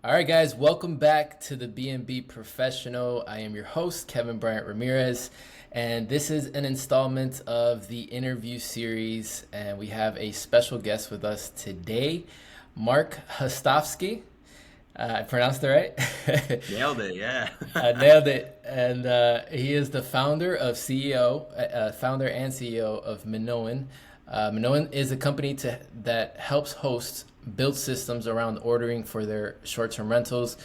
All right, guys, welcome back to the B&B Professional. I am your host, Kevin Bryant Ramirez, and this is an installment of the interview series. And we have a special guest with us today, Marc Hostovsky. I pronounced it right? Nailed it, yeah. I nailed it. And he is the founder and CEO of Minoan. Minoan is a company that helps hosts build systems around ordering for their short-term rentals.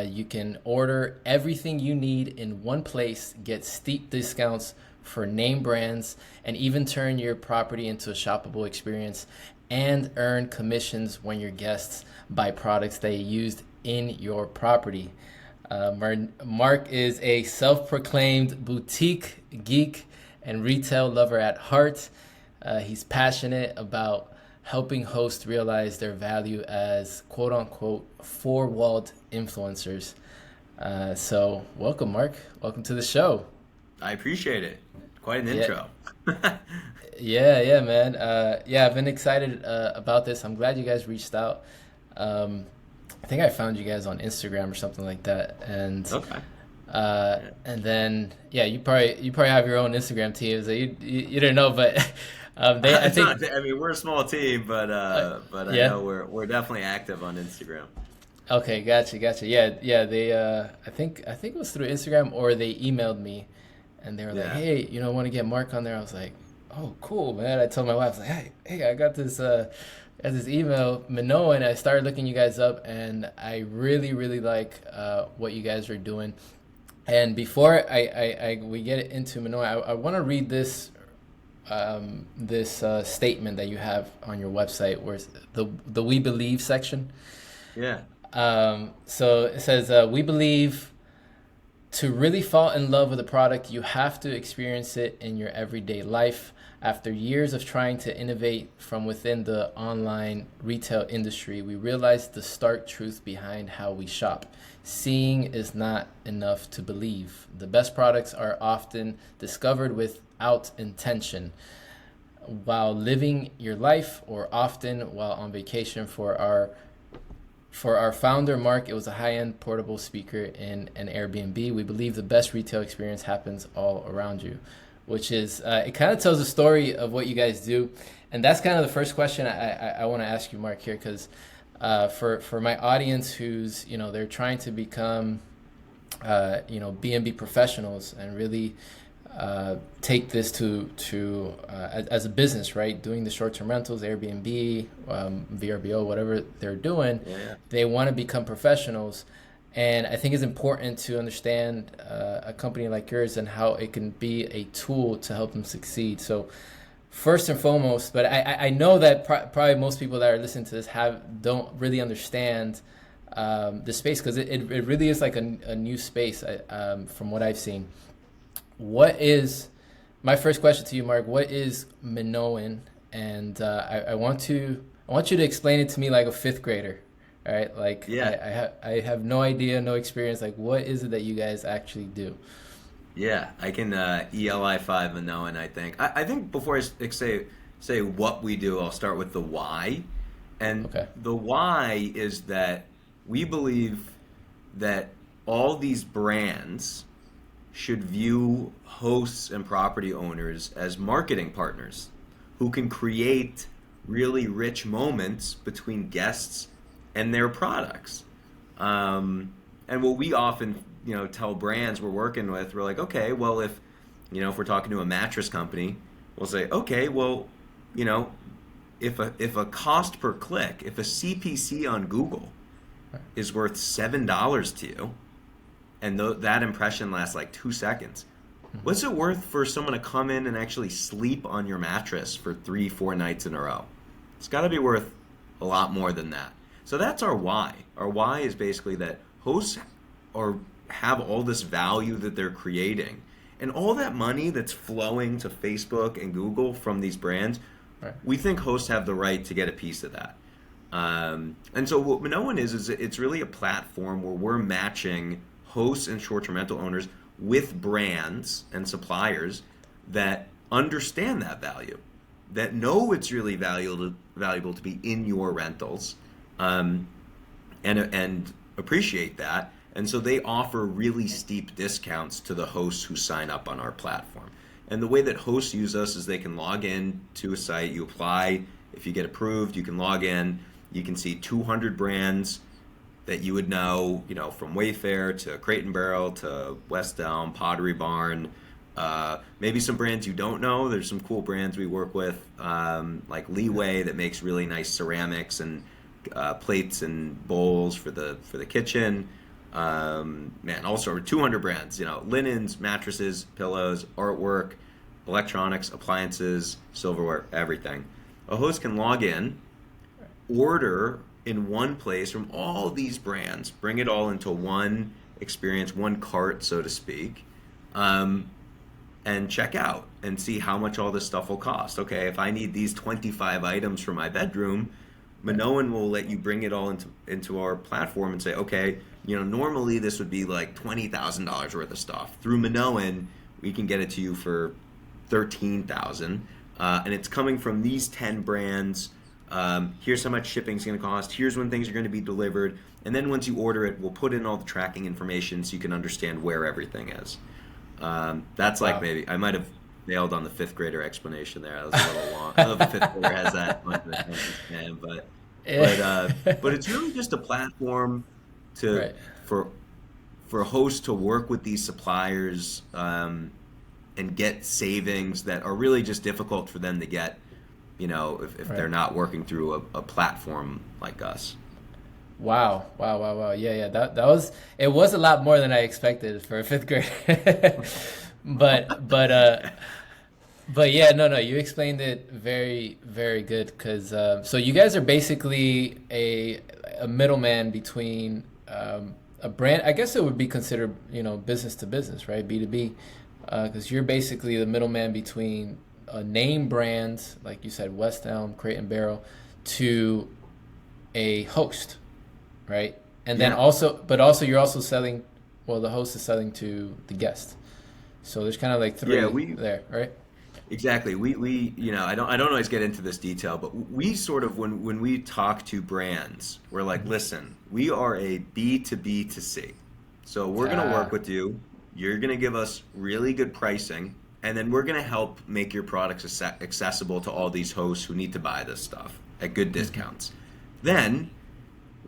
You can order everything you need in one place, get steep discounts for name brands, and even turn your property into a shoppable experience and earn commissions when your guests buy products they used in your property. Marc is a self-proclaimed boutique geek and retail lover at heart. He's passionate about helping hosts realize their value as quote unquote four-walled influencers. So welcome, Marc. Welcome to the show. I appreciate it. Quite an Yeah, intro. yeah, man. Yeah, I've been excited about this. I'm glad you guys reached out. Um, I think I found you guys on Instagram or something like that, Okay. Yeah. and then yeah, you probably have your own Instagram team, so you didn't know, but they I It's think not, I mean, we're a small team, uh, but I yeah. know we're definitely active on Instagram. Okay, gotcha. Yeah. They I think it was through Instagram or they emailed me, and they were like, Yeah. hey, want to get Marc on there? I was like, oh, cool, man. I told my wife, I was like, hey, I got this email, Minoan, and I started looking you guys up, and I really, really like what you guys are doing. And before we get into Minoan, I want to read this statement that you have on your website, where it's the We Believe section. Yeah. So it says, we believe to really fall in love with a product, you have to experience it in your everyday life. After years of trying to innovate from within the online retail industry, we realized the stark truth behind how we shop. Seeing is not enough to believe. The best products are often discovered without intention while living your life, or often while on vacation. For our founder, Marc, it was a high-end portable speaker in an Airbnb. We believe the best retail experience happens all around you, which is, it kind of tells a story of what you guys do. And that's kind of the first question I want to ask you, Marc, here, because for my audience who's, they're trying to become, B&B professionals and really take this as a business, right? Doing the short-term rentals, Airbnb, VRBO, whatever they're doing, Yeah. they want to become professionals. And I think it's important to understand a company like yours and how it can be a tool to help them succeed. So first and foremost, but I know that probably most people that are listening to this don't really understand the space, because it really is like a new space, from what I've seen. What is My first question to you, Marc? What is Minoan? And I want you to explain it to me like a fifth grader. All right, like Yeah. I have no idea, no experience. Like, what is it that you guys actually do? Yeah. I can ELI 5 and knowing, I think. I think before say what we do, I'll start with the why. And Okay. the why is that we believe that all these brands should view hosts and property owners as marketing partners who can create really rich moments between guests and their products. And what we often, tell brands we're working with, we're like, okay, well, if we're talking to a mattress company, we'll say, okay, well, you know, if a cost per click, if a CPC on Google is worth $7 to you, and that impression lasts like 2 seconds. What's it worth for someone to come in and actually sleep on your mattress for 3, 4 nights in a row? It's got to be worth a lot more than that. So that's our why. Our why is basically that hosts have all this value that they're creating, and all that money that's flowing to Facebook and Google from these brands. Right. We think hosts have the right to get a piece of that. And so what Minoan is it's really a platform where we're matching hosts and short-term rental owners with brands and suppliers that understand that value, that know it's really valuable to be in your rentals, and appreciate that. And so they offer really steep discounts to the hosts who sign up on our platform. And the way that hosts use us is they can log in to a site, you apply, if you get approved, you can log in, you can see 200 brands that you would know, from Wayfair to Crate and Barrel to West Elm, Pottery Barn, maybe some brands you don't know. There's some cool brands we work with, like Leeway, that makes really nice ceramics and plates and bowls for the kitchen. Also 200 brands, linens, mattresses, pillows, artwork, electronics, appliances, silverware, everything. A host can log in, order in one place from all these brands, bring it all into one experience, one cart, so to speak, and check out and see how much all this stuff will cost. Okay, if I need these 25 items for my bedroom, Minoan will let you bring it all into our platform and say, okay, normally this would be like $20,000 worth of stuff. Through Minoan, we can get it to you for $13,000, and it's coming from these 10 brands. Here's how much shipping is going to cost. Here's when things are going to be delivered. And then once you order it, we'll put in all the tracking information so you can understand where everything is. That's like, maybe I might have nailed on the fifth grader explanation there. That was a little long. I don't know if the fifth grader has that much of attention, but it's really just a platform for hosts to work with these suppliers and get savings that are really just difficult for them to get, if they're not working through a platform like us. Wow. Yeah. It was a lot more than I expected for a fifth grader. But yeah, no, you explained it very, very good. Because so you guys are basically a middleman between a brand. I guess it would be considered, business to business, right? B2B, because you're basically the middleman between name brands, like you said, West Elm, Crate and Barrel, to a host, right? And then also you're also selling. Well, the host is selling to the guest. So there's kind of like three there, right? Exactly. We I don't always get into this detail, but we sort of, when we talk to brands, we're like, listen, we are a B2B to C. So we're going to work with you. You're going to give us really good pricing, and then we're going to help make your products accessible to all these hosts who need to buy this stuff at good discounts. Then,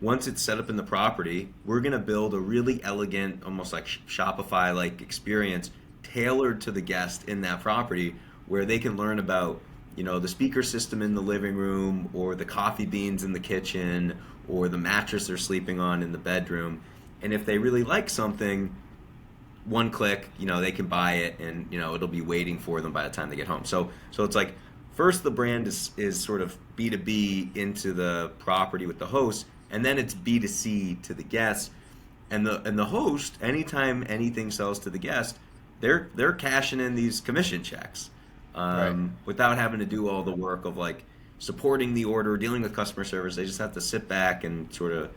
once it's set up in the property, we're going to build a really elegant, almost like Shopify-like experience tailored to the guest in that property, where they can learn about, the speaker system in the living room, or the coffee beans in the kitchen, or the mattress they're sleeping on in the bedroom. And if they really like something, one click, they can buy it, and it'll be waiting for them by the time they get home. So it's like, first the brand is sort of B2B into the property with the host, and then it's B2C to the guest. And the host, anytime anything sells to the guest, they're cashing in these commission checks, without having to do all the work of like supporting the order, dealing with customer service. They just have to sit back and sort of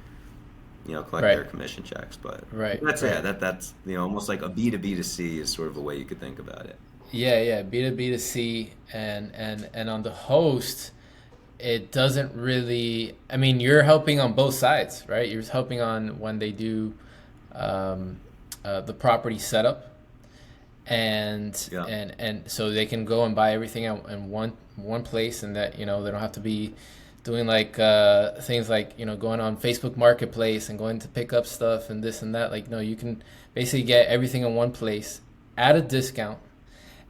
collect their commission checks. But that's almost like a B2B to C is sort of the way you could think about it. Yeah, B2B to C, and on the host, it doesn't really. I mean, you're helping on both sides, right? You're helping on when they do the property setup. And so they can go and buy everything in one place, and that they don't have to be doing like things like going on Facebook Marketplace and going to pick up stuff and this and that. Like, no, you can basically get everything in one place at a discount,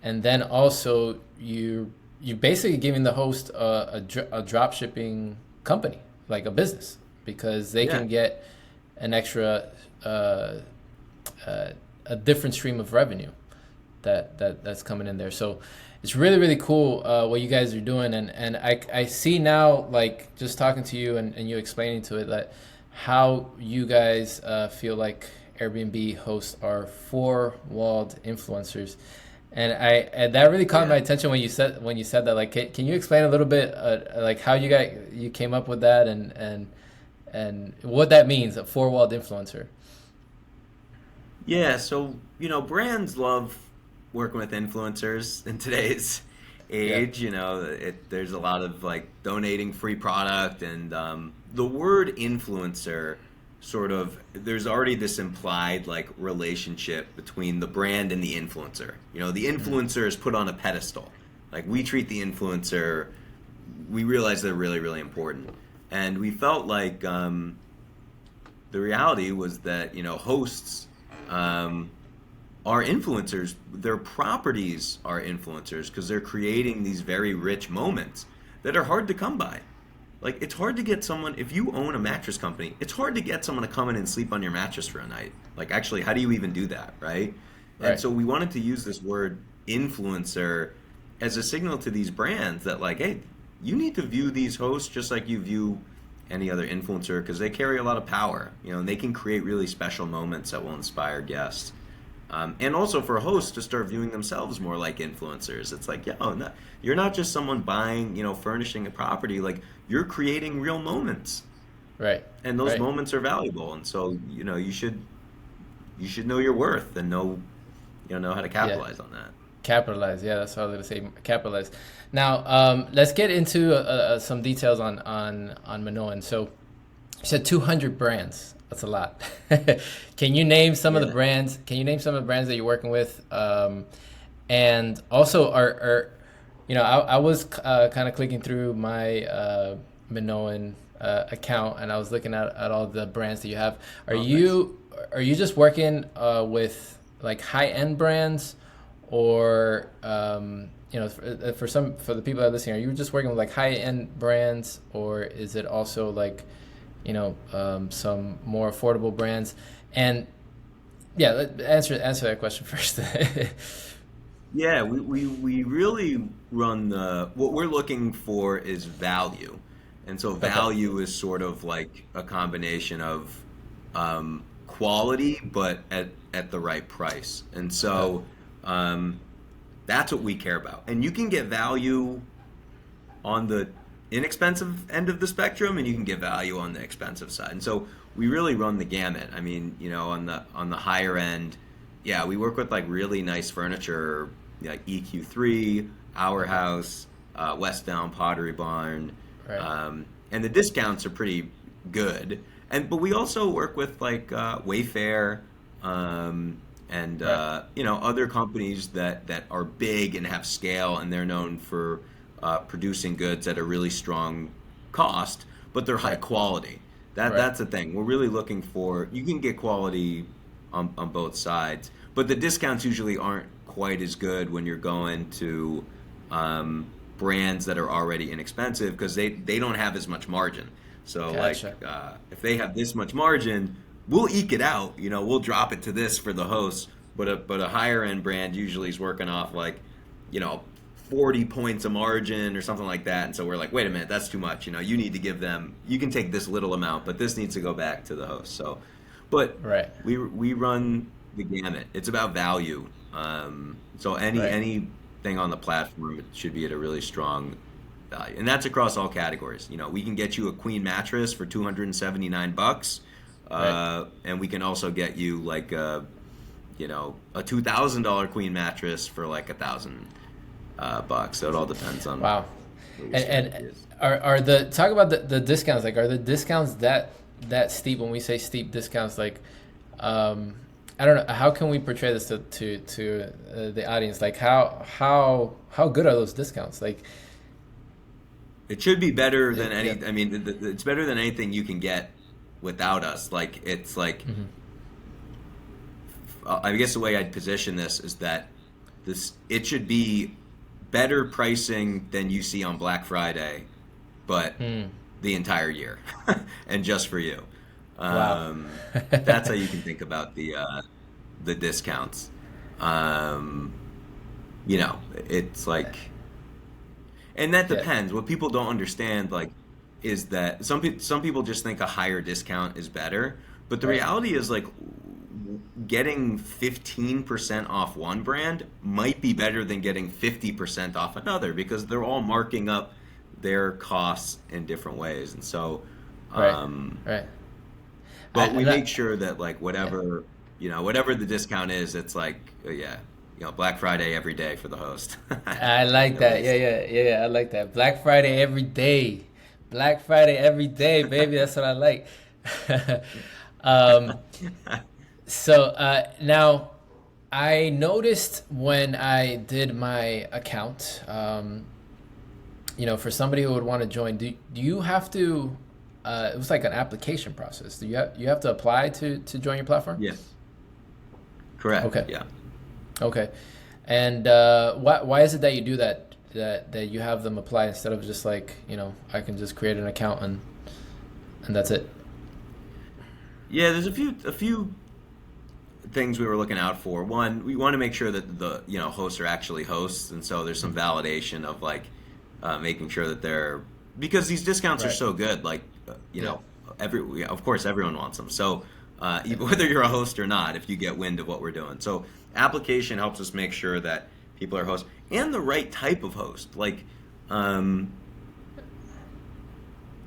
and then also you basically giving the host a drop shipping company, like a business, because they can get an extra a different stream of revenue that's coming in there. So it's really, really cool what you guys are doing, and I see now, like, just talking to you and you explaining to it, that how you guys feel like Airbnb hosts are four-walled influencers. And that really caught my attention when you said that. Like, can you explain a little bit like how you came up with that, and what that means, a four-walled influencer? Yeah, so brands love working with influencers in today's age. There's a lot of like donating free product, and the word influencer sort of there's already this implied like relationship between the brand and the influencer. You know, the influencer is put on a pedestal. Like we treat the influencer, we realize they're really, really important. And we felt like the reality was that, you know, hosts are influencers. Their properties are influencers because they're creating these very rich moments that are hard to come by. Like, it's hard to get someone, if you own a mattress company, it's hard to get someone to come in and sleep on your mattress for a night. Like, actually, how do you even do that, right? And so we wanted to use this word influencer as a signal to these brands that, like, hey, you need to view these hosts just like you view any other influencer because they carry a lot of power, you know, and they can create really special moments that will inspire guests. And also for hosts to start viewing themselves more like influencers. It's like, you're not just someone buying, you know, furnishing a property. Like, you're creating real moments. Right. And those moments are valuable. And so, you know, you should know your worth and know how to capitalize on that. Capitalize. Yeah, that's what I was going to say. Capitalize. Now, let's get into some details on Minoan. So you said 200 brands. That's a lot. Can you name some of the brands? Can you name some of the brands that you're working with? And also, I was kind of clicking through my Minoan account, and I was looking at all the brands that you have. Are you just working with like high-end brands, or for the people that are listening, are you just working with like high-end brands, or is it also like some more affordable brands? And answer that question first. Yeah, we really run what we're looking for is value. And so value is sort of like a combination of quality, but at the right price. And so that's what we care about. And you can get value on the inexpensive end of the spectrum, and you can get value on the expensive side. And so we really run the gamut. I mean, on the higher end, we work with like really nice furniture, like EQ3, Our House, West Down, Pottery Barn, and the discounts are pretty good. But we also work with like Wayfair, and other companies that are big and have scale, and they're known for producing goods at a really strong cost, but they're high quality. That's the thing. We're really looking for, you can get quality on both sides, but the discounts usually aren't quite as good when you're going to brands that are already inexpensive because they don't have as much margin. So gotcha. Like if they have this much margin, we'll eke it out. We'll drop it to this for the hosts, but a higher end brand usually is working off like 40 points of margin or something like that. And so we're like, wait a minute, that's too much. You need to give them, you can take this little amount, but this needs to go back to the host. So, but we run the gamut. It's about value. So anything on the platform, it should be at a really strong value. And that's across all categories. We can get you a queen mattress for $279. And we can also get you like a $2,000 queen mattress for like $1,000. So it all depends on. Wow. And are talk about the discounts? Like, are the discounts that steep? When we say steep discounts, like, I don't know, how can we portray this to the audience? Like, how good are those discounts? Like, it should be better than any. I mean, it's better than anything you can get without us. Like, it's like. Mm-hmm. I guess the way I'd position this is that it should be better pricing than you see on Black Friday, but the entire year and just for you. Wow. That's how you can think about the discounts. It's like, and that depends. What people don't understand, like, is that some people just think a higher discount is better, but the reality is, like, getting 15% off one brand might be better than getting 50% off another, because they're all marking up their costs in different ways. And so but we make sure that, like, whatever the discount is, it's like Black Friday every day for the host. I like that. Yeah, I like that. Black Friday every day, baby. That's what I like. Um, now, I noticed when I did my account, for somebody who would want to join, do you have to? It was like an application process. Do you have to apply to join your platform? Yeah, correct. Okay, Yeah. okay. And why is it that you do that? That you have them apply instead of just like I can just create an account and that's it. Yeah, there's a few things we were looking out for. One, we want to make sure that the hosts are actually hosts, and so there's some validation of like making sure that they're, because these discounts are Right. so good. Like Yeah. yeah, of course everyone wants them. So whether you're a host or not, if you get wind of what we're doing, so application helps us make sure that people are hosts and the right type of host. Like um,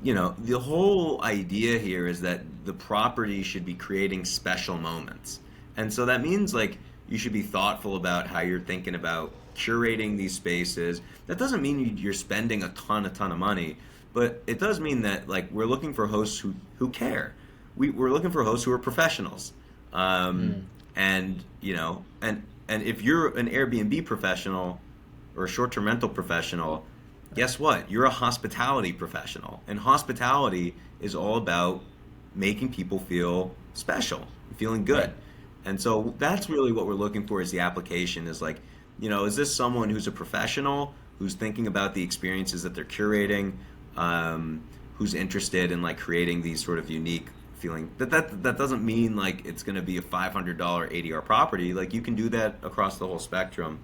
the whole idea here is that the property should be creating special moments. And so that means like you should be thoughtful about how you're thinking about curating these spaces. That doesn't mean you're spending a ton of money, but it does mean that like we're looking for hosts who care. We're looking for hosts who are professionals. Mm. And and if you're an Airbnb professional or a short-term rental professional, guess what? You're a hospitality professional, and hospitality is all about making people feel special, feeling Right. good. And so that's really what we're looking for is the application is like, is this someone who's a professional, who's thinking about the experiences that they're curating, who's interested in like creating these sort of unique feeling. That doesn't mean like it's going to be a $500 ADR property. Like you can do that across the whole spectrum.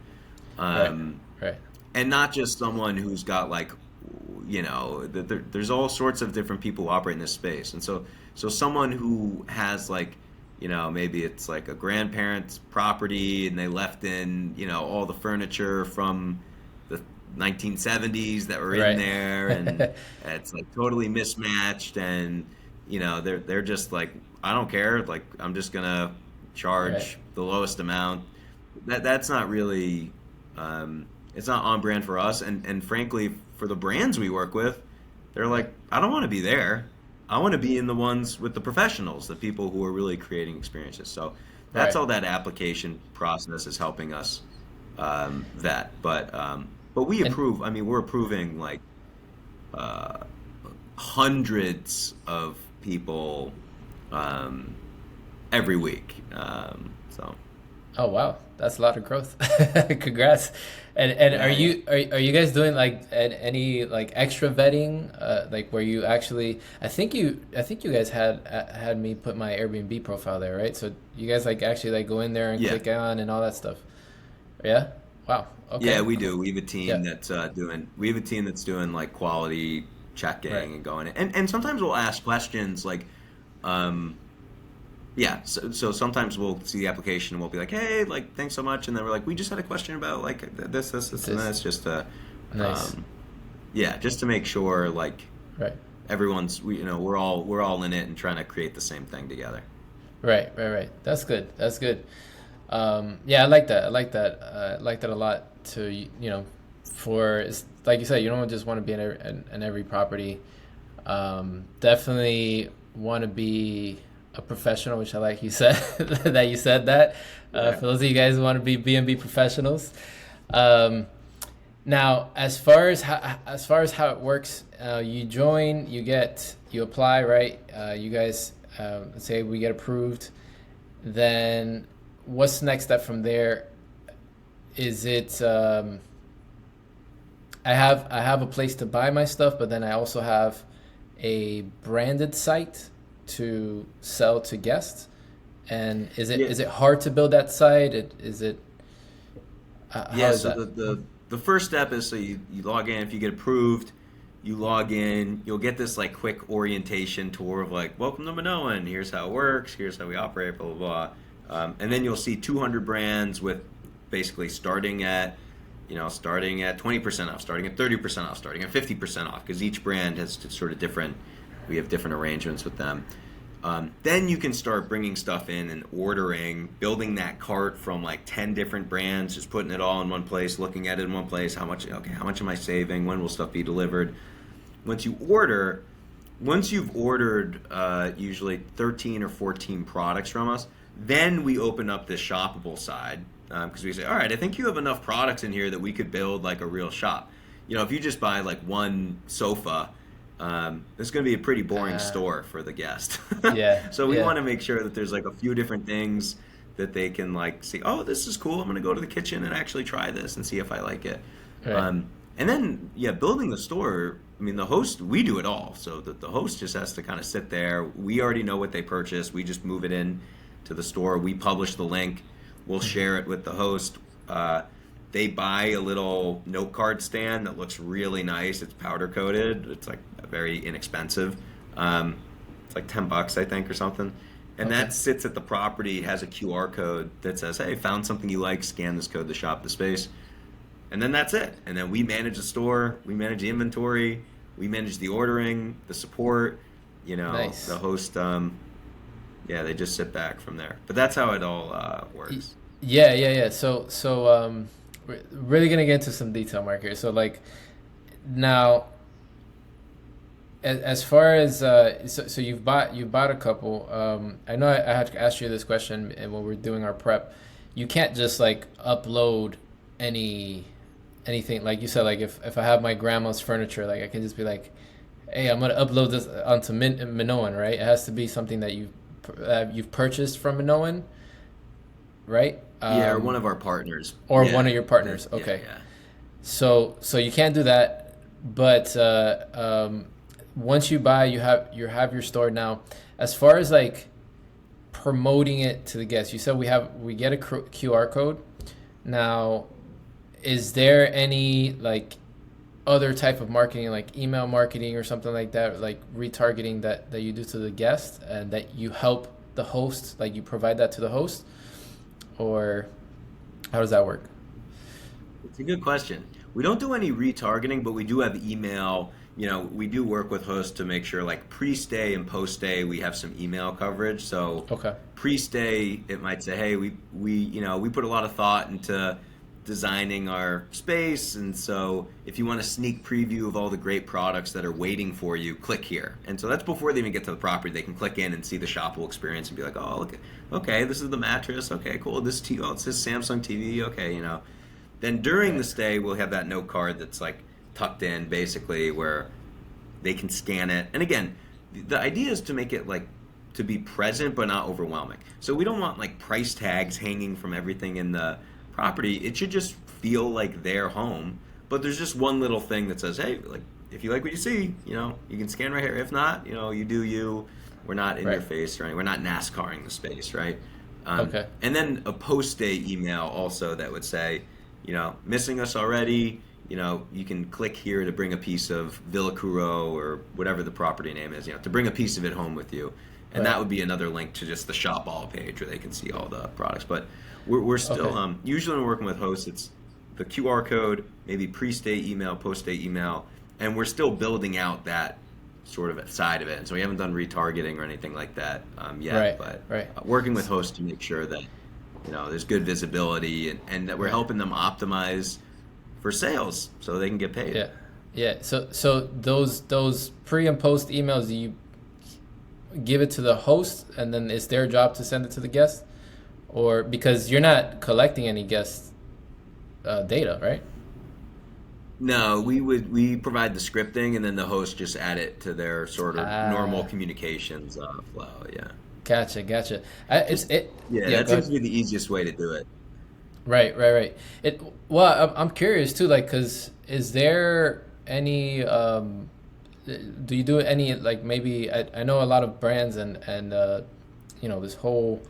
Right. Um, Right. and not just someone who's got like there's all sorts of different people who operate in this space, and so someone who has like maybe it's like a grandparent's property and they left in all the furniture from the 1970s that were in Right. there, and it's like totally mismatched, and they're just like, I don't care, like I'm just gonna Right. charge the lowest amount. That's not really it's not on brand for us, and frankly for the brands we work with, they're like, I don't want to be there. I want to be in the ones with the professionals, the people who are really creating experiences. So that's Right. all that application process is helping us that. But we And approve. I mean, we're approving like uh, hundreds of people um, every week. So oh wow, that's a lot of growth. Congrats. And are yeah, yeah. you guys doing like any like extra vetting, like where you actually I think you guys had me put my Airbnb profile there, right? So you guys like actually like go in there and Yeah. click on and all that stuff. Yeah? Wow. Yeah, Okay. we do. We have a Yeah. team that's doing like quality checking Right. and going, and sometimes we'll ask questions like um yeah, so sometimes we'll see the application and we'll be like, hey, like thanks so much, and then we're like, we just had a question about like this and This this, just to nice. um yeah, just to make sure like Right. everyone's we're all in it and trying to create the same thing together. Right, right, right. That's good. That's good. Yeah, I like that. I like that. I like that a lot. Like you said, you don't just want to be in every property. Definitely want to be a professional, which I like you said that you said that. Yeah. For those of you guys who want to be B&B professionals. Um, Now, as far as how it works, you join, you apply, right? You guys, let's say we get approved, then what's the next step from there? Is it I have a place to buy my stuff, but then I also have a branded site to sell to guests. And is it Yeah. is it hard to build that site? Is it how Yeah, is so that? the first step is, so you log in. If you get approved, you log in. You'll get this like quick orientation tour of like, welcome to Minoan. Here's how it works. Here's how we operate. Blah blah blah. And then you'll see 200 brands with basically starting at 20% off, starting at 30% off, starting at 50% off, because each brand has sort of different. We have different arrangements with them. Then you can start bringing stuff in and ordering, building that cart from like 10 different brands, just putting it all in one place, looking at it in one place. How much am I saving? When will stuff be delivered? Once you order, once you've ordered usually 13 or 14 products from us, then we open up this shoppable side because we say, all right, I think you have enough products in here that we could build like a real shop. If you just buy like one sofa, it's going to be a pretty boring store for the guest. Yeah, So we yeah, want to make sure that there's like a few different things that they can like see. Oh, this is cool. I'm going to go to the kitchen and actually try this and see if I like it. right. And then, yeah, building the store, I mean, the host, we do it all. So the host just has to kind of sit there. We already know what they purchased. We just move it in to the store. We publish the link. We'll share it with the host. They buy a little note card stand that looks really nice. It's powder coated. It's like very inexpensive. It's like $10, I think, or something. And Okay. that sits at the property, has a QR code that says, hey, found something you like, scan this code to shop the space. And then that's it. And then we manage the store, we manage the inventory, we manage the ordering, the support, Nice. the host, yeah, they just sit back from there. But that's how it all Y- works. Yeah, yeah, yeah. So we're really gonna get into some detail, Mark, here. So like now, as far as so you've bought a couple. I know I had to ask you this question, and when we're doing our prep, you can't just like upload anything like you said. Like if I have my grandma's furniture, like I can just be like, hey, I'm gonna upload this onto Minoan, right? It has to be something that you've purchased from Minoan, right? Yeah, or one of our partners. Or one of Yeah, your partners. yeah, Okay. yeah. So you can't do that, but once you have your store now. As far as like promoting it to the guests, you said we get a QR code. Now, is there any like other type of marketing, like email marketing or something like that, like retargeting that you do to the guest, and that you help the host, like you provide that to the host, or how does that work? It's a good question. We don't do any retargeting, but we do have email. We do work with hosts to make sure, like pre-stay and post-stay, we have some email coverage. So Okay. pre-stay, it might say, hey, we put a lot of thought into designing our space, and so if you want a sneak preview of all the great products that are waiting for you, click here. And so that's before they even get to the property. They can click in and see the shoppable experience and be like, oh, look, okay, this is the mattress. Okay, cool. This TV, oh, it says Samsung TV. Okay. Then during Right. the stay, we'll have that note card that's like tucked in, basically, where they can scan it. And again, the idea is to make it like to be present but not overwhelming. So we don't want like price tags hanging from everything in the property. It should just feel like their home. But there's just one little thing that says, hey, like if you like what you see, you can scan right here. If not, you do you. We're not in your Right. face or anything. We're not NASCARing the space, right? Okay. And then a post-day email also that would say, missing us already. You can click here to bring a piece of Villa Curo or whatever the property name is, to bring a piece of it home with you. And Right. that would be another link to just the shop all page where they can see all the products. But we're still, Okay. usually when we're working with hosts, it's the QR code, maybe pre-stay email, post-stay email, and we're still building out that sort of side of it. And so we haven't done retargeting or anything like that yet, Right. but Right. working with hosts to make sure that, there's good visibility and that we're Right. helping them optimize for sales so they can get paid. Yeah. Yeah. So those pre and post emails, do you give it to the host, and then it's their job to send it to the guest, or because you're not collecting any guest data, right? No, we provide the scripting and then the host just add it to their sort of normal Ah, communications flow. Yeah, gotcha. It's just it. yeah, Yeah. that Go seems ahead. to be the easiest way to do it. Right. It. Well, I'm curious too. Like, cause is there any do you do any like maybe I know a lot of brands and this whole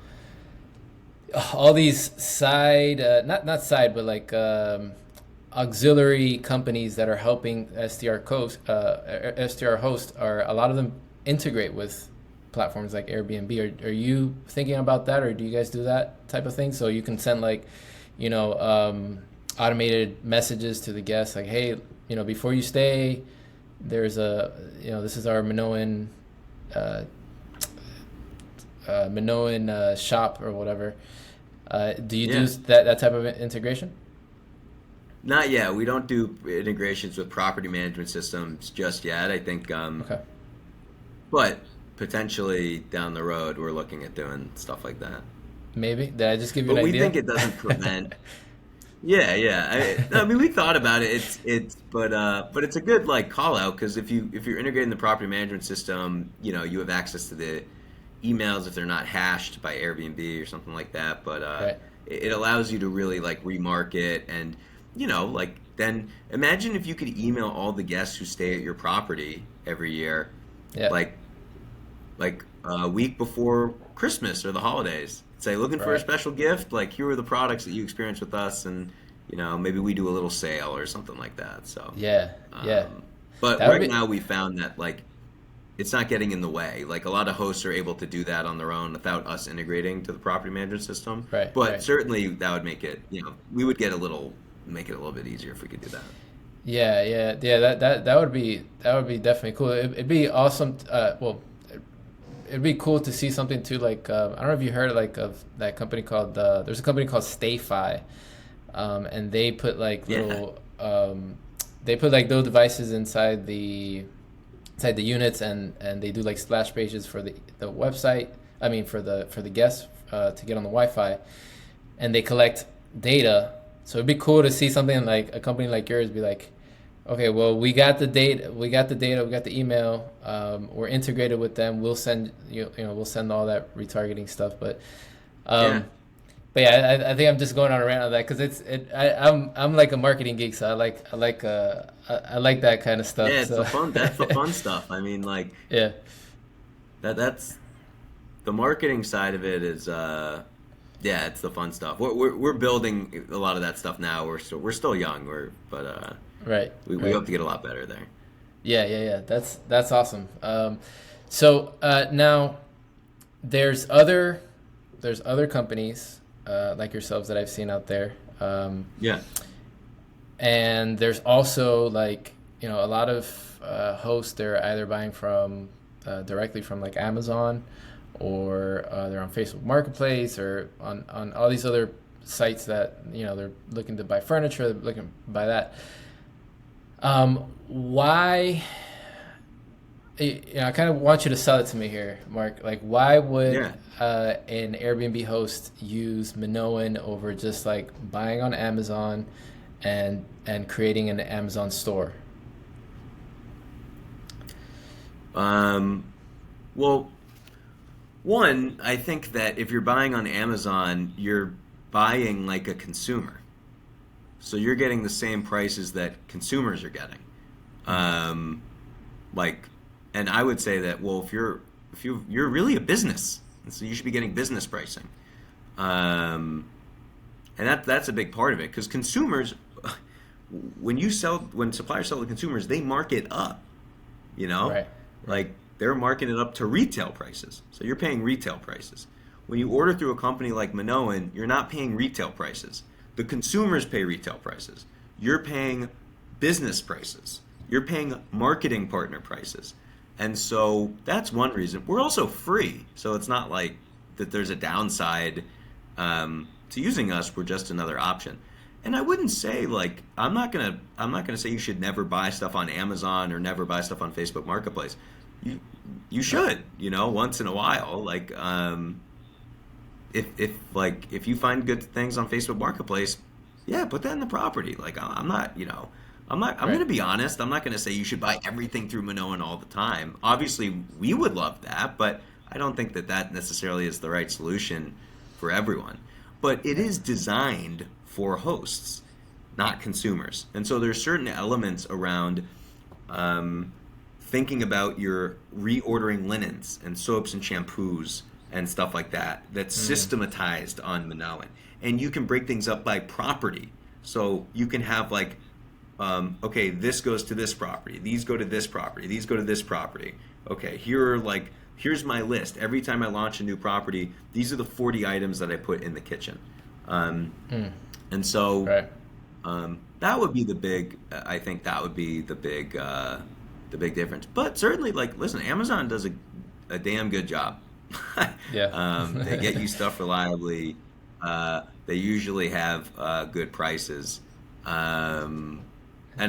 all these side not side but like auxiliary companies that are helping STR host, are a lot of them integrate with platforms like Airbnb. Are you thinking about that, or do you guys do that type of thing, so you can send like you know automated messages to the guests like, hey, before you stay, there's this is our uh, Minoan shop or whatever. Do you do Yeah. that type of integration? Not yet. We don't do integrations with property management systems just yet. I think Okay. But potentially down the road, we're looking at doing stuff like that. Maybe. Did I just give you an But we idea? think it doesn't prevent. Yeah, yeah. I mean, we thought about it. But it's a good like call out because if you're integrating the property management system, you have access to the emails if they're not hashed by Airbnb or something like that. But Right. it allows you to really like remarket and like then imagine if you could email all the guests who stay at your property every year, Yeah. like a week before Christmas or the holidays. Say, looking for a Right. special gift, like here are the products that you experience with us, and maybe we do a little sale or something like that. So, Yeah. Yeah. um, but That would right be now we found that like it's not getting in the way. Like a lot of hosts are able to do that on their own without us integrating to the property management system. right. But Right. certainly that would make it, we would make it a little bit easier if we could do that. Yeah. Yeah. Yeah. That would be definitely cool. It'd be awesome. Well, it'd be cool to see something too. Like I don't know if you heard like of that company called there's a company called StayFi, and they put like Yeah. little they put like little devices inside the units, and they do like splash pages for the website. I mean for the guests to get on the Wi-Fi, and they collect data. So it'd be cool to see something like a company like yours be like, okay, well we got the email, we're integrated with them. We'll send we'll send all that retargeting stuff, Yeah. um, but yeah, I think I'm just going on a rant on that because I'm like a marketing geek, so I like that kind of stuff. Yeah, So that's the fun stuff. I mean, like yeah, that's the marketing side of it is yeah, it's the fun stuff. We're building a lot of that stuff now. We're still young. But right, we right. hope to get a lot better there. Yeah, yeah, yeah. That's awesome. So now there's other companies like yourselves that I've seen out there, Yeah. and there's also like a lot of hosts they're either buying from directly from like Amazon, or they're on Facebook Marketplace, or on all these other sites that they're looking to buy furniture, they're looking to buy that. Why? I kind of want you to sell it to me here, Mark. Like, why would Yeah. an Airbnb host use Minoan over just like buying on Amazon and creating an Amazon store? Well, one, I think that if you're buying on Amazon, you're buying like a consumer. So you're getting the same prices that consumers are getting. Um, like, and I would say that, well, if you're really a business, and so you should be getting business pricing. Um, and that's a big part of it because consumers, when suppliers sell to consumers, they mark it up. You know, Right, right, like they're marking it up to retail prices. So you're paying retail prices. When you order through a company like Minoan, you're not paying retail prices. The consumers pay retail prices. You're paying business prices. You're paying marketing partner prices. And so that's one reason. We're also free. So it's not like that there's a downside to using us. We're just another option. And I wouldn't say like I'm not gonna say you should never buy stuff on Amazon or never buy stuff on Facebook Marketplace. You right, should, once in a while. Like if you find good things on Facebook Marketplace, yeah, put that in the property. Like I'm right, gonna be honest. I'm not gonna say you should buy everything through Minoan all the time. Obviously, we would love that, but I don't think that necessarily is the right solution for everyone. But it is designed for hosts, not consumers. And so there's certain elements around thinking about your reordering linens and soaps and shampoos and stuff like that that's mm, systematized on Minoan. And you can break things up by property. So you can have like, okay, this goes to this property, these go to this property, these go to this property. Okay, here's my list. Every time I launch a new property, these are the 40 items that I put in the kitchen. mm, And so right. that would be the big. I think that would be the big difference. But certainly, like, listen, Amazon does a damn good job. Yeah. They get you stuff reliably. They usually have good prices, and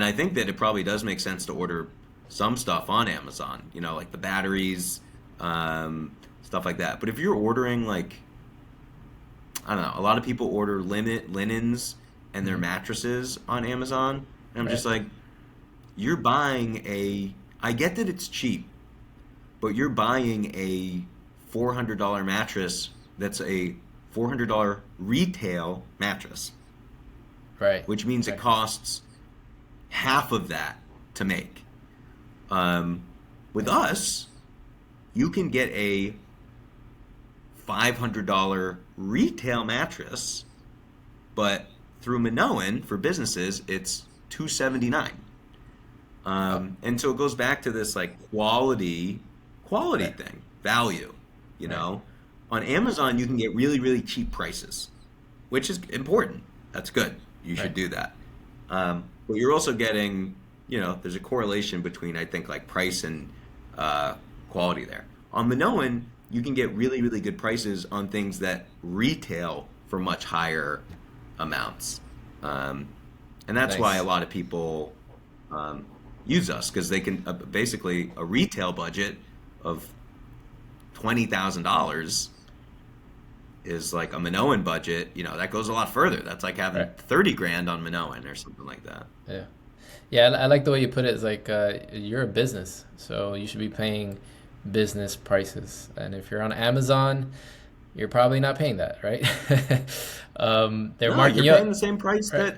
I think that it probably does make sense to order some stuff on Amazon, like the batteries, stuff like that. But if you're ordering like, I don't know, a lot of people order linens and their Mm-hmm. mattresses on Amazon. And I'm Right. just like, you're buying I get that it's cheap, but you're buying a $400 mattress that's a $400 retail mattress, Right. which means it Right. costs half of that to make. Um, with us, you can get a $500 retail mattress, but through Minoan for businesses, it's $279. Wow. And so it goes back to this like quality Right. thing, value. You Right. know, on Amazon you can get really really cheap prices, which is important. That's good. You should Right. do that. But you're also getting, there's a correlation between I think like price and uh, quality there. On Minoan, you can get really really good prices on things that retail for much higher amounts. Um, and that's why a Nice. lot of people um, use us because they can basically a retail budget of $20,000 is like a Minoan budget. That goes a lot further. That's like having Right. 30 grand on Minoan or something like that. Yeah. Yeah, I like the way you put it. It's like you're a business, so you should be paying business prices. And if you're on Amazon, you're probably not paying that, right? They're No, marking you're you paying the up, same price right?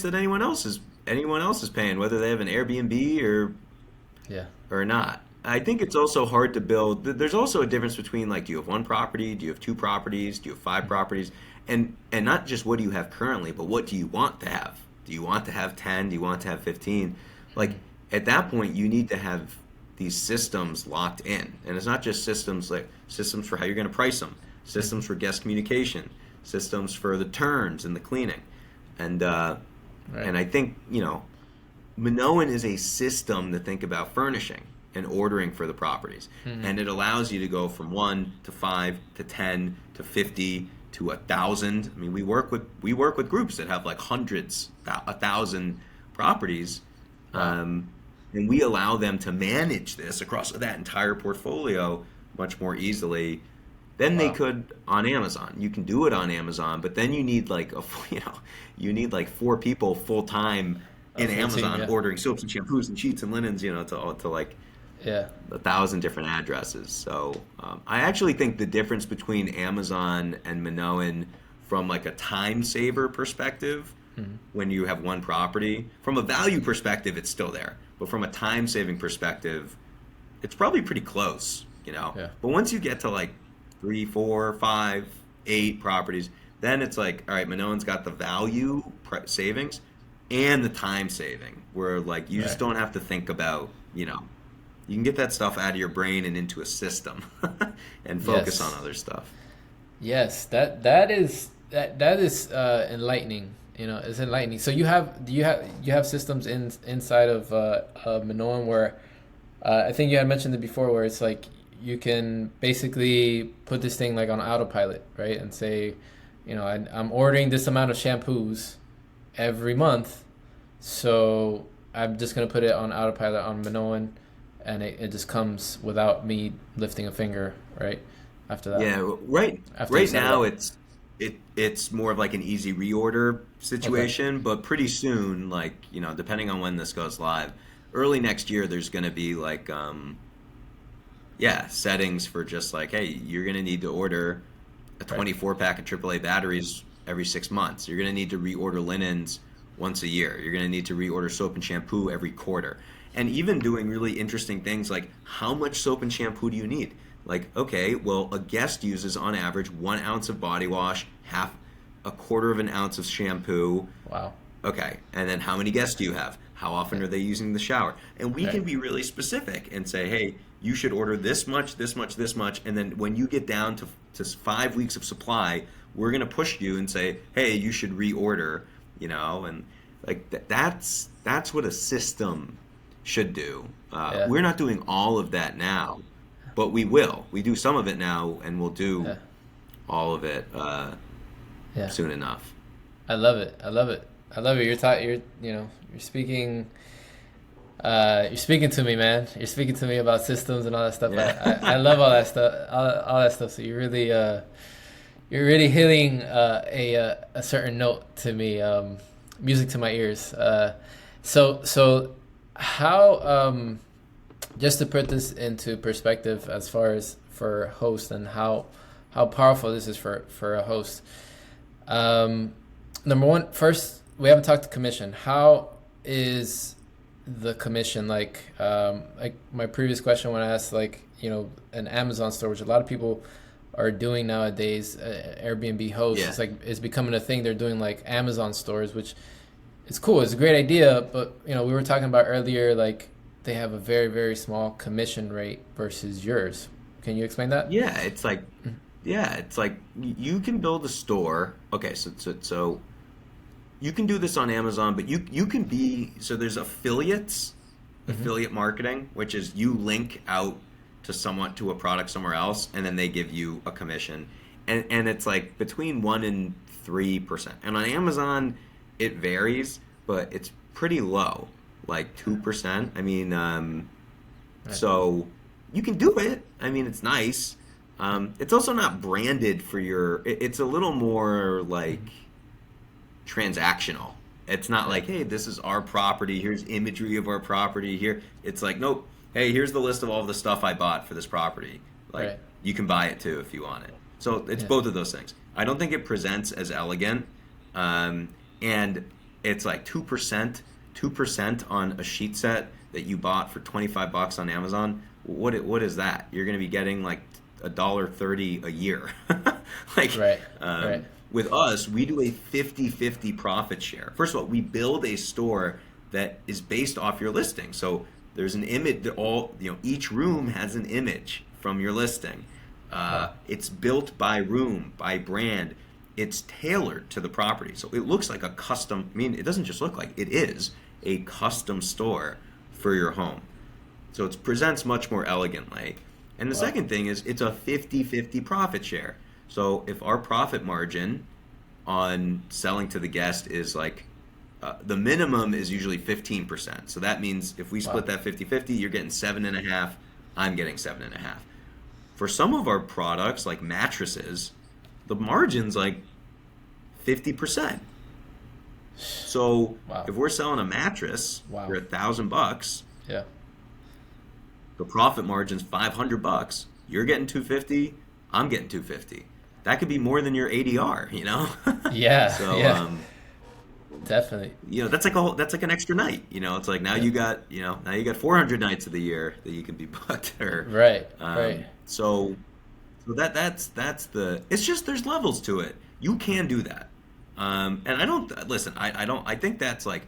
that anyone else is paying, whether they have an Airbnb Yeah. or not. I think it's also hard to build. There's also a difference between like, do you have one property? Do you have two properties? Do you have five properties? And not just what do you have currently, but what do you want to have? Do you want to have 10? Do you want to have 15? Like Mhm. at that point, you need to have these systems locked in. And it's not just systems like systems for how you're going to price them, systems Mhm. for guest communication, systems for the turns and the cleaning. And uh, Right. and I think, Minoan is a system to think about furnishing and ordering for the properties. Mhm. And it allows you to go from 1 to 5 to 10 to 50 to 1,000. I mean, we work with groups that have like hundreds, 1,000 properties. Wow. Um, and we allow them to manage this across that entire portfolio much more easily than they Wow. could on Amazon. You can do it on Amazon, but then you need like you need like four people full time A in full team. Amazon Yeah. ordering soaps and shampoos and sheets and linens, to like Yeah. 1,000 different addresses. So I actually think the difference between Amazon and Minoan from like a time saver perspective, Mhm. when you have one property, from a value perspective, it's still there. But from a time saving perspective, it's probably pretty close. Yeah. But once you get to like 3, 4, 5, 8 properties, then it's like, all right, Minoan's got the value savings and the time saving, where like you just Right. don't have to think about, you can get that stuff out of your brain and into a system and focus on Yes. other stuff. Yes. That is enlightening. It's enlightening. So do you have systems inside of Minoan where I think you had mentioned it before, where it's like you can basically put this thing like on autopilot, right? And say, I'm ordering this amount of shampoos every month, so I'm just gonna put it on autopilot on Minoan, and it just comes without me lifting a finger, right? After that, Yeah, right. after you Right set it now, up. it's more of like an easy reorder Okay. situation, but pretty soon, like depending on when this goes live, early next year, there's going to be like yeah, settings for just like, hey, you're going to need to order a Right. 24 pack of AAA batteries every 6 months. You're going to need to reorder linens once a year. You're going to need to reorder soap and shampoo every quarter. And even doing really interesting things like, how much soap and shampoo do you need? Like, okay, well, a guest uses on average 1 ounce of body wash, a quarter of an ounce of shampoo. Wow. Okay, and then how many guests do you have? How often Yeah. are they using the shower? And we Right. can be really specific and say, hey, you should order this much, this much, this much, and then when you get down to 5 weeks of supply, we're gonna push you and say, hey, you should reorder, and like that's what a system should do. Yeah. We're not doing all of that now, but we will. We do some of it now, and we'll do Yeah. all of it Yeah. soon enough. I love it. I love it. I love it. You're speaking You're speaking to me, man. You're speaking to me about systems and all that stuff. Yeah. I love all that stuff. All that stuff. So you're really hitting a certain note to me, music to my ears. So how just to put this into perspective as far as for hosts and how powerful this is for a host. Number one, first we haven't talked to commission. How is the commission like my previous question when I asked an Amazon store, which a lot of people are doing nowadays, Airbnb hosts. Yeah. It's becoming a thing. They're doing like Amazon stores, which it's cool. It's a great idea, but we were talking about earlier, like they have a very, very small commission rate versus yours. Can you explain that? Yeah, it's like you can build a store. Okay, so you can do this on Amazon, but you can be so there's affiliate marketing, which is you link out to a product somewhere else, and then they give you a commission, and it's like between 1% and 3%. And on Amazon, it varies, but it's pretty low, like 2%. I mean, Right. so you can do it. I mean, it's nice. It's also not branded for it's a little more like transactional. It's not like, hey, this is our property. Here's imagery of our property here. It's like, nope. Hey, here's the list of all the stuff I bought for this property. Like, Right. you can buy it too if you want it. So it's Yeah. both of those things. I don't think it presents as elegant. And it's like 2% on a sheet set that you bought for $25 on Amazon. What is that? You're going to be getting like $1.30 a year. Like, Right. Right. with us, we do a 50-50 profit share. First of all, we build a store that is based off your listing. So there's an image. Each room has an image from your listing. It's built by room, by brand. It's tailored to the property. So it looks like a custom. I mean, it doesn't just look like, it is a custom store for your home. So it presents much more elegantly. And the Wow. second thing is it's a 50-50 profit share. So if our profit margin on selling to the guest is like, the minimum is usually 15%. So that means if we split Wow. that 50-50, you're getting 7.5, I'm getting 7.5. For some of our products, like mattresses, the margin's like 50%. So Wow. if we're selling a mattress Wow. for $1,000, Yeah. the profit margin's $500. You're getting 250, I'm getting 250. That could be more than your ADR, you know? Yeah. So, Yeah. Definitely. that's like an extra night, you know? It's like now Yeah. now you got 400 nights of the year that you can be booked, or Right. um, Right. so that's it's just there's levels to it. You can do that. And I don't listen. I think that's like,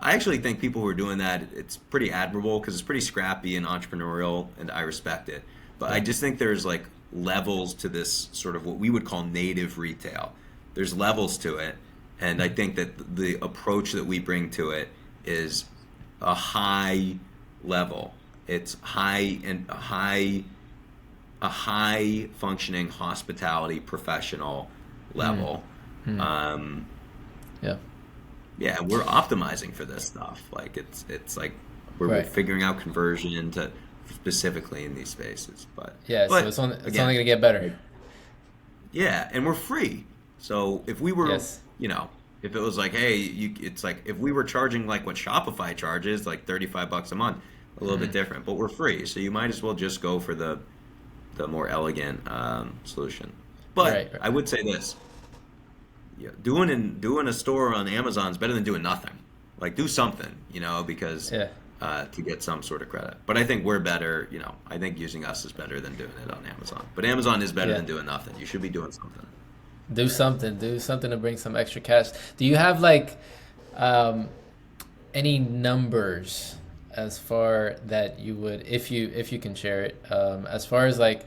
I actually think people who are doing that, it's pretty admirable because it's pretty scrappy and entrepreneurial, and I respect it. But I just think there's like levels to this sort of what we would call native retail. There's levels to it, and I think that the approach that we bring to it is a high level. It's a high functioning hospitality professional level. Um, Yeah. yeah, we're optimizing for this stuff. Like it's like we're Right. figuring out conversion to specifically in these spaces. Yeah. So But it's only again, gonna get better. yeah, and we're free. So if we were, Yes. if it was like, hey, it's like if we were charging like what Shopify charges, like $35 a month, a little bit different. But we're free, so you might as well just go for the more elegant solution. But Right. I would say this: doing a store on Amazon is better than doing nothing. Like do something, because Yeah. to get some sort of credit. But I think we're better. I think using us is better than doing it on Amazon. But Amazon is better Yeah. than doing nothing. You should be doing something. Do something. Do something to bring some extra cash. Do you have like any numbers as far that you would, if you can share it, as far as like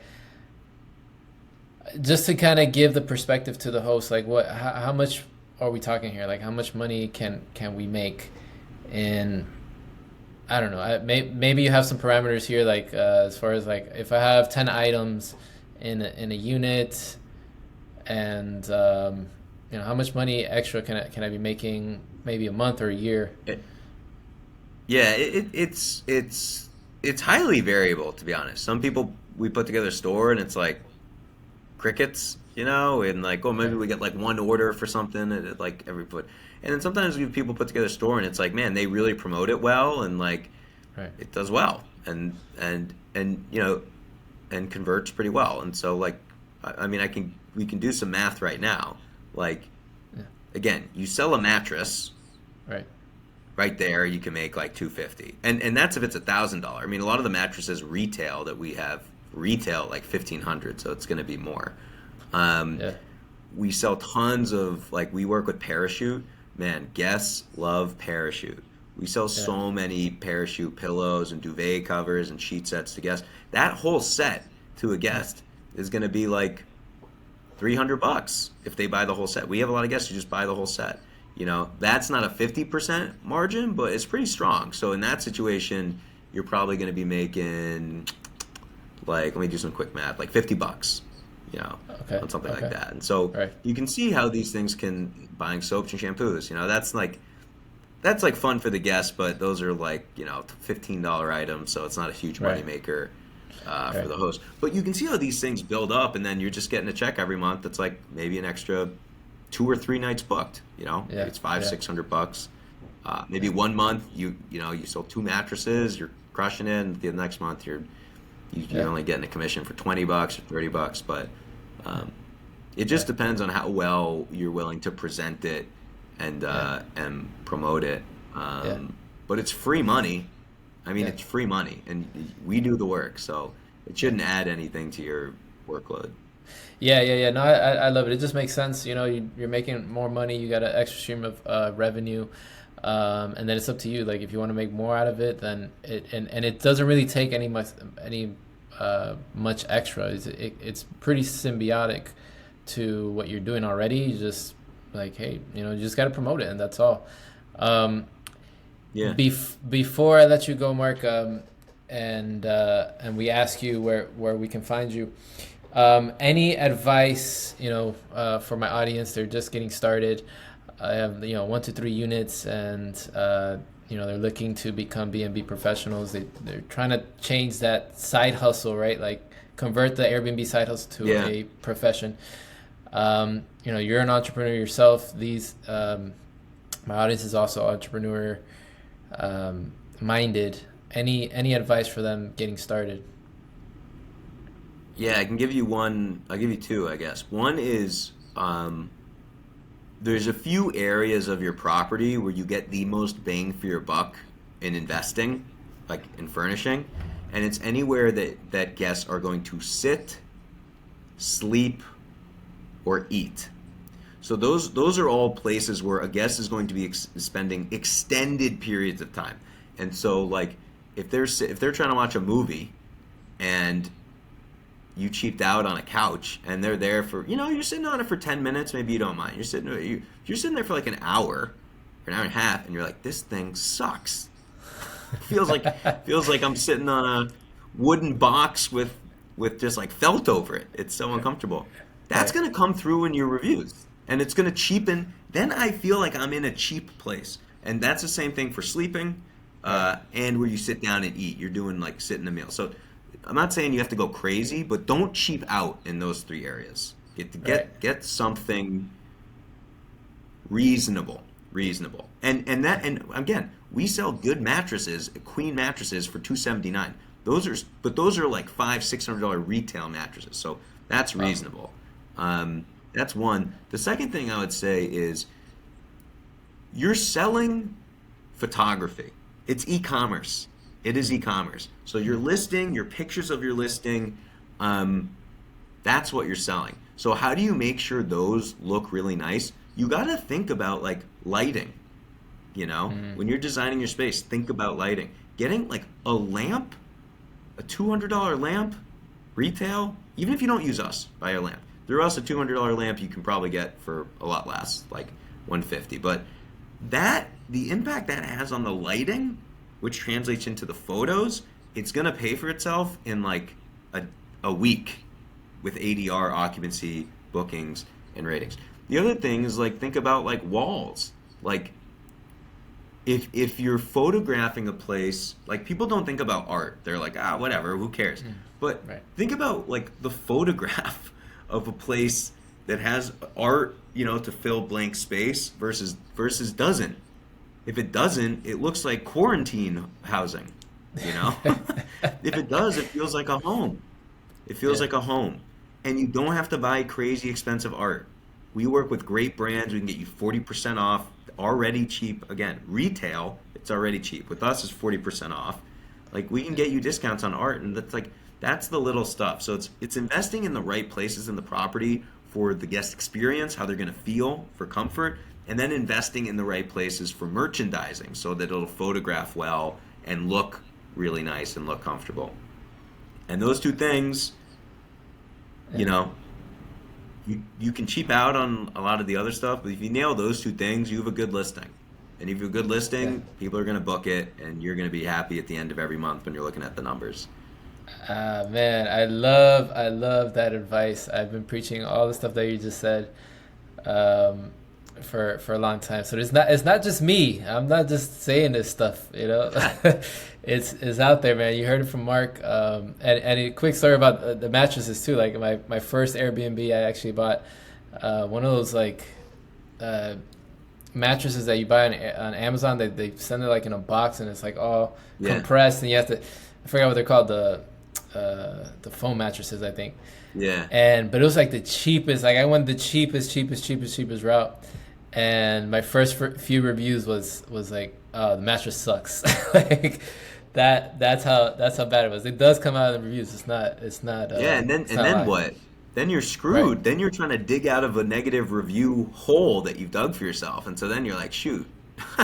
just to kind of give the perspective to the host, like how much are we talking here? Like how much money can we make in, I don't know, maybe you have some parameters here, like as far as like if I have 10 items in a unit, and how much money extra can I be making maybe a month or a year? Yeah, it's highly variable, to be honest. Some people, we put together a store and it's like crickets, and like, oh, maybe Right. we get like one order for something at like every foot. And then sometimes we people put together a store and it's like, man, they really promote it well and like Right. it does well and and converts pretty well. And so like, I mean, I can we can do some math right now. Like, Yeah. again, you sell a mattress Right. right there, you can make like 250, and that's if it's $1,000. I mean, a lot of the mattresses retail that we have retail like 1,500, so it's going to be more. Um, Yeah. we sell tons of, like, we work with Parachute. Man, guests love Parachute. We sell Yeah. so many Parachute pillows and duvet covers and sheet sets to guests. That whole set to a guest is going to be like $300 if they buy the whole set. We have a lot of guests who just buy the whole set. That's not a 50% margin, but it's pretty strong. So in that situation, you're probably going to be making, like, let me do some quick math, like $50, Okay. on something like Okay. that. And so Right. you can see how these things can, buying soaps and shampoos, that's like fun for the guests, but those are like, $15 items, so it's not a huge money Right. maker for Right. the host. But you can see how these things build up, and then you're just getting a check every month that's like maybe an extra 2 or 3 nights booked. Maybe Yeah. it's five, Yeah. $600. Maybe Yeah. one month you sold 2 mattresses, you're crushing it, and the next month you're Yeah. only getting a commission for $20 or $30. But it just depends on how well you're willing to present it Yeah. and promote it. Yeah. But it's free money. I mean, Yeah. it's free money, and we do the work, so it shouldn't add anything to your workload. Yeah, yeah, yeah. No, I love it. It just makes sense. You're making more money. You got an extra stream of revenue, and then it's up to you. Like if you want to make more out of it, then and it doesn't really take much extra. It's pretty symbiotic to what you're doing already. You just like, hey, you just got to promote it, and that's all. Um, Yeah. Before I let you go, Mark, and we ask you where we can find you. Any advice, for my audience? They're just getting started. I have 1 to 3 units, and they're looking to become B&B professionals. They're trying to change that side hustle, right? Like convert the Airbnb side hustle to Yeah. a profession. You're an entrepreneur yourself. My audience is also entrepreneur minded. Any advice for them getting started? Yeah, I can give you one. I'll give you two, I guess. One is there's a few areas of your property where you get the most bang for your buck in investing, like in furnishing, and it's anywhere that guests are going to sit, sleep, or eat. So those are all places where a guest is going to be spending extended periods of time. And so like if they're trying to watch a movie and you cheaped out on a couch and they're there for, you're sitting on it for 10 minutes, maybe you don't mind. You're sitting there for like an hour or an hour and a half and you're like, this thing sucks. Feels like I'm sitting on a wooden box with just like felt over it. It's so uncomfortable. That's Right. going to come through in your reviews and it's going to cheapen. Then I feel like I'm in a cheap place. And that's the same thing for sleeping and where you sit down and eat. You're doing like sitting a meal. So I'm not saying you have to go crazy, but don't cheap out in those 3 areas. Right. Get something reasonable. And again, we sell good mattresses, queen mattresses for $279. Those are like $500-$600 retail mattresses. So that's Wow. reasonable. That's one. The second thing I would say is you're selling photography. It's e-commerce. It is e-commerce. So your listing, your pictures of your listing, that's what you're selling. So how do you make sure those look really nice? You got to think about like lighting. Mm-hmm. When you're designing your space, think about lighting. Getting like a lamp, a $200 lamp, retail, even if you don't use us, buy a lamp. Through us, a $200 lamp you can probably get for a lot less, like 150. But the impact that has on the lighting, which translates into the photos, it's gonna pay for itself in like a week with ADR, occupancy, bookings, and ratings. The other thing is like think about like walls. Like if you're photographing a place, like people don't think about art. They're like, ah, whatever, who cares? But Right. think about like the photograph of a place that has art, to fill blank space versus doesn't. If it doesn't, it looks like quarantine housing, you know? If it does, it feels like a home. It feels Yeah. like a home. And you don't have to buy crazy expensive art. We work with great brands. We can get you 40% off, already cheap. Again, retail, it's already cheap. With us, it's 40% off. Like we can Yeah. get you discounts on art, and that's the little stuff. So it's investing in the right places in the property for the guest experience, how they're going to feel for comfort, and then investing in the right places for merchandising so that it'll photograph well and look really nice and look comfortable. And those two things, you Yeah. know, you can cheap out on a lot of the other stuff, but if you nail those two things, you have a good listing. And if you have a good Yeah. listing, people are going to book it, and you're going to be happy at the end of every month when you're looking at the numbers. Man, I love that advice. I've been preaching all the stuff that you just said, um, for a long time. So it's not just me. I'm not just saying this stuff, you know. It's out there, man. You heard it from Mark. And a quick story about the mattresses too. Like my first Airbnb, I actually bought one of those like uh, mattresses that you buy on Amazon. They send it like in a box, and it's like all Yeah, compressed, and you have to. I forgot what they're called, the foam mattresses, I think. yeah, But it was like the cheapest. Like I went the cheapest route, and my first few reviews was like, oh, the mattress sucks. Like that's how bad it was. It does come out in the reviews. It's not yeah. And then it's and not then lying. what? Then you're Right. screwed. Then you're trying to dig out of a negative review hole that you've dug for yourself, and so then you're like, shoot,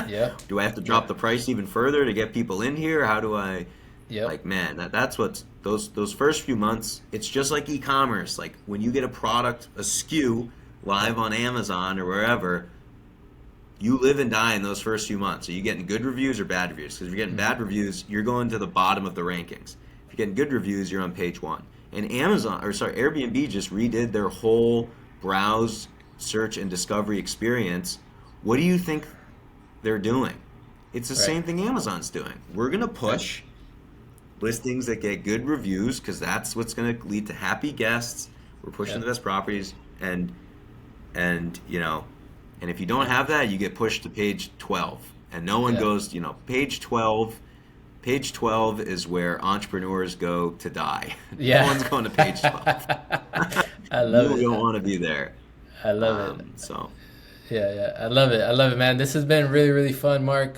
Yep. do I have to drop Yep. the price even further to get people in here? How do I? Yep. Like, man, that's what's those first few months. It's just like e-commerce. Like when you get a product, a SKU, live on Amazon or wherever, you live and die in those first few months. Are you getting good reviews or bad reviews? Because if you're getting Hmm. bad reviews, you're going to the bottom of the rankings. If you're getting good reviews, you're on page one. And Airbnb just redid their whole browse, search, and discovery experience. What do you think they're doing? It's the Right. same thing Amazon's doing. We're gonna Right. push listings that get good reviews because that's what's going to lead to happy guests. We're pushing Yep. the best properties, and and if you don't Yep. have that, you get pushed to page 12, and no one Yeah. goes. Page 12. Page 12 is where entrepreneurs go to die. No Yeah. one's going to page 12. I love You it. don't want to be there. I love it. So Yeah, yeah, I love it. I love it, man. This has been really, really fun, Mark.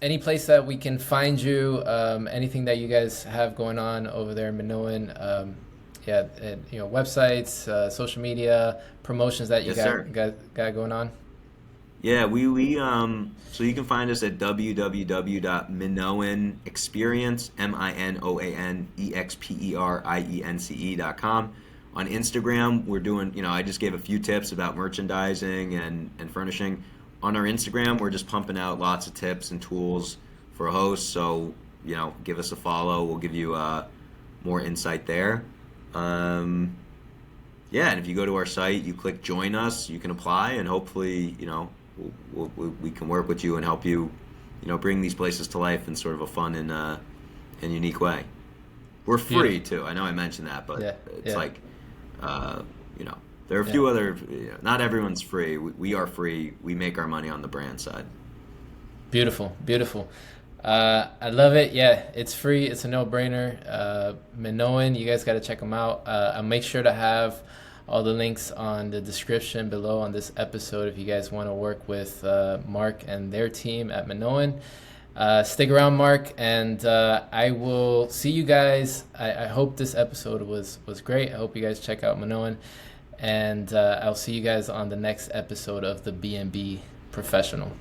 Any place that we can find you? Anything that you guys have going on over there in Minoan? Yeah, and, websites, social media, promotions that you yes, got sir. got going on. Yeah, we so you can find us at www.minoanexperience MINOANEXPERIENCE.com. On Instagram, we're doing, I just gave a few tips about merchandising and furnishing. On our Instagram, we're just pumping out lots of tips and tools for hosts. So, give us a follow. We'll give you more insight there. Um, yeah, and if you go to our site, you click join us, you can apply, and hopefully, we can work with you and help you, bring these places to life in sort of a fun and unique way. We're free Beautiful. too. I know I mentioned that, but Yeah, it's yeah, like, there are a yeah. few other. Not everyone's free. We are free. We make our money on the brand side. Beautiful, beautiful. I love it. Yeah, it's free. It's a no-brainer. Minoan, you guys got to check them out. I'll make sure to have all the links on the description below on this episode if you guys want to work with Mark and their team at Minoan. Stick around, Mark, and I will see you guys. I hope this episode was great. I hope you guys check out Minoan, and I'll see you guys on the next episode of the B&B Professional.